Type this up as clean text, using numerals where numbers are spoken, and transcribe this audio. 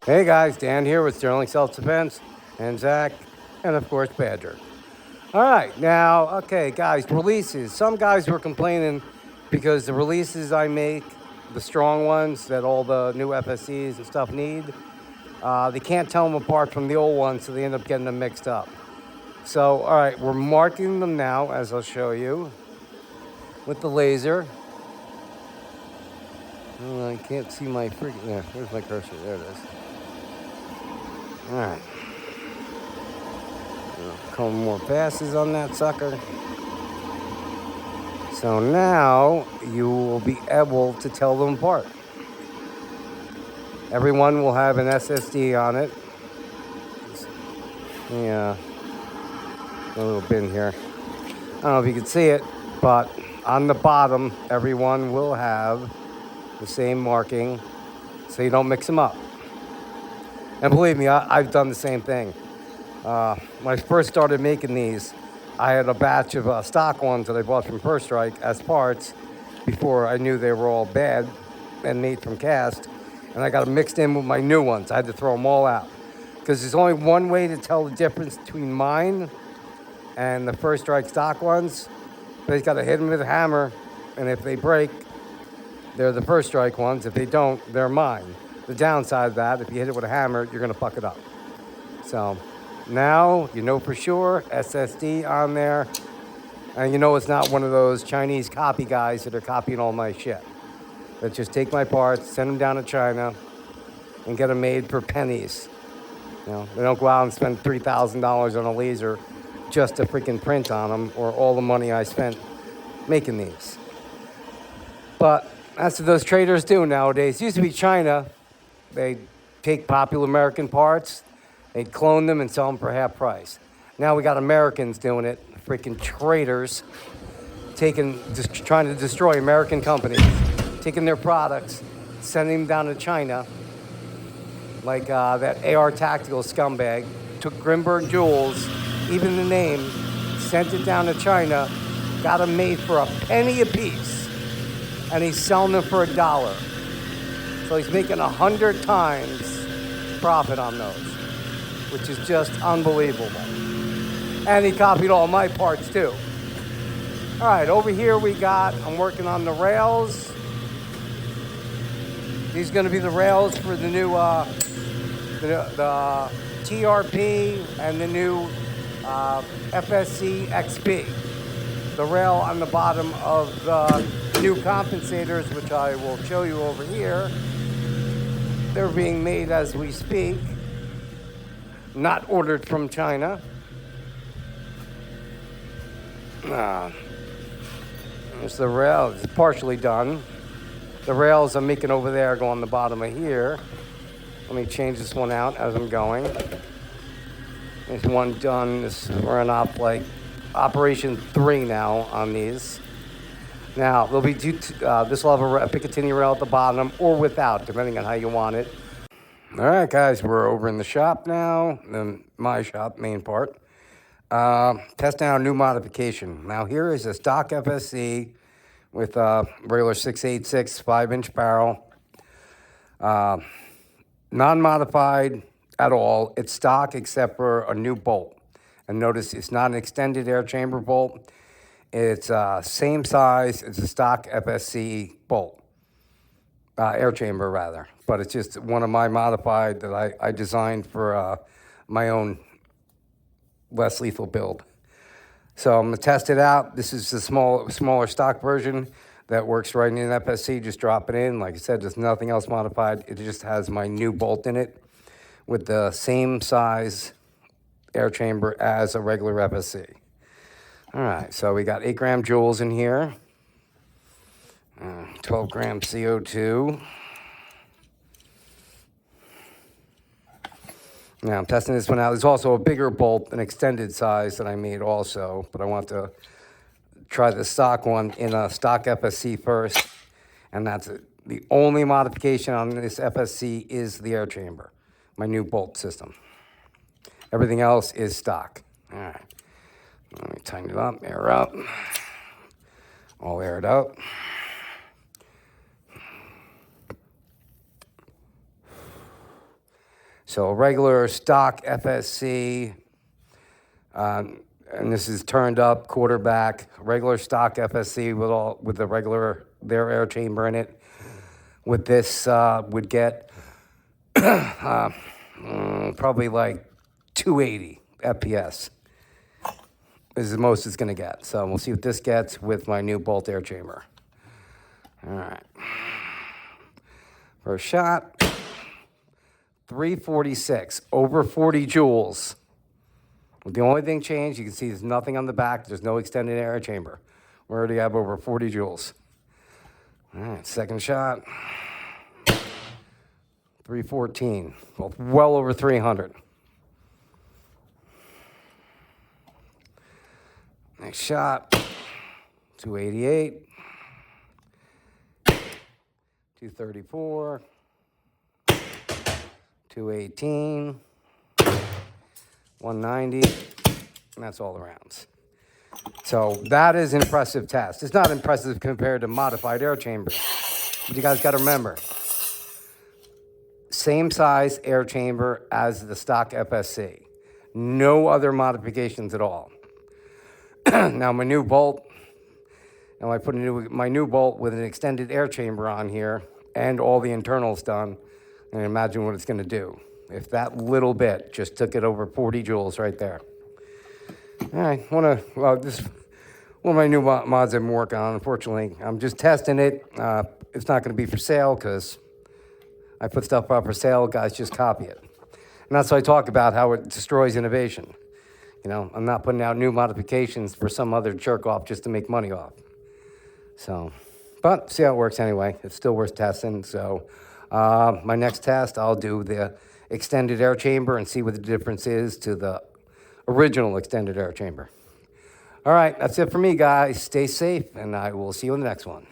Hey guys, Dan here with Sterling Self Defense and Zach, and of course Badger. All right, now, okay, guys, releases. Some guys were complaining because the releases I make, the strong ones that all the new FSCs and stuff need, they can't tell them apart from the old ones, so they end up getting them mixed up. So, all right, we're marking them now, as I'll show you, with the laser. Oh, I can't see my freaking. There, where's my cursor? There it is. All right. A couple more passes on that sucker. So now you will be able to tell them apart. Everyone will have an SSD on it. Yeah, a little bin here. I don't know if you can see it, but on the bottom, everyone will have the same marking, so you don't mix them up. And believe me, I've done the same thing. When I first started making these, I had a batch of stock ones that I bought from First Strike as parts before I knew they were all bad and made from cast. And I got them mixed in with my new ones. I had to throw them all out. Because there's only one way to tell the difference between mine and the First Strike stock ones. They got to hit them with a hammer, and if they break, they're the First Strike ones. If they don't, they're mine. The downside of that, if you hit it with a hammer, you're going to fuck it up. So now you know for sure, SSD on there. And you know it's not one of those Chinese copy guys that are copying all my shit. That just take my parts, send them down to China, and get them made for pennies. You know, they don't go out and spend $3,000 on a laser just to freaking print on them, or all the money I spent making these. But that's what those traders do nowadays. It used to be China. They'd take popular American parts, they'd clone them and sell them for half price. Now we got Americans doing it, freaking traders, just trying to destroy American companies, taking their products, sending them down to China, like that AR Tactical scumbag, took Grimberg Jewels, even the name, sent it down to China, got them made for a penny a piece, and he's selling them for $1. So he's making 100 times profit on those, which is just unbelievable. And he copied all my parts too. All right, over here I'm working on the rails. These are going to be the rails for the new, the TRP and the new FSC XP. The rail on the bottom of the new compensators, which I will show you over here. They're being made as we speak, not ordered from China. There's the rail. It's partially done. The rails I'm making over there go on the bottom of here. Let me change this one out as I'm going. There's one done. We're on Operation 3 now on these. Now, this will have a Picatinny rail at the bottom or without, depending on how you want it. All right, guys, we're over in the shop now, my shop, main part. Testing out a new modification. Now, here is a stock FSC with a regular 6.86 5-inch barrel. Non-modified at all. It's stock except for a new bolt. And notice it's not an extended air chamber bolt. It's same size as a stock FSC bolt, air chamber rather. But it's just one of my modified that I designed for my own less lethal build. So I'm gonna test it out. This is the smaller stock version that works right in an FSC. Just drop it in. Like I said, there's nothing else modified. It just has my new bolt in it with the same size air chamber as a regular FSC. All right, so we got 8-gram joules in here, 12-gram CO2. Now I'm testing this one out. There's also a bigger bolt, an extended size that I made also, but I want to try the stock one in a stock FSC first, and that's it. The only modification on this FSC is the air chamber, my new bolt system. Everything else is stock. All right. Let me tighten it up, air up. All aired up. So regular stock FSC, and this is turned up quarterback, regular stock FSC with the regular their air chamber in it. With this would get probably like 280 FPS. This is the most it's going to get. So we'll see what this gets with my new Bolt air chamber. All right. First shot, 346, over 40 joules. The only thing changed, you can see there's nothing on the back. There's no extended air chamber. We already have over 40 joules. All right, second shot, 314, well over 300. Next shot, 288, 234, 218, 190, and that's all the rounds. So that is an impressive test. It's not impressive compared to modified air chambers, but you guys got to remember, same size air chamber as the stock FSC. No other modifications at all. Now my new Bolt, now I put my new Bolt with an extended air chamber on here and all the internals done, and imagine what it's going to do. If that little bit just took it over 40 joules right there. All right, this is one of my new mods I'm working on. Unfortunately, I'm just testing it. It's not going to be for sale because I put stuff up for sale. Guys just copy it. And that's why I talk about how it destroys innovation. You know, I'm not putting out new modifications for some other jerk off just to make money off. So, but see how it works anyway. It's still worth testing. So my next test, I'll do the extended air chamber and see what the difference is to the original extended air chamber. All right, that's it for me, guys. Stay safe, and I will see you in the next one.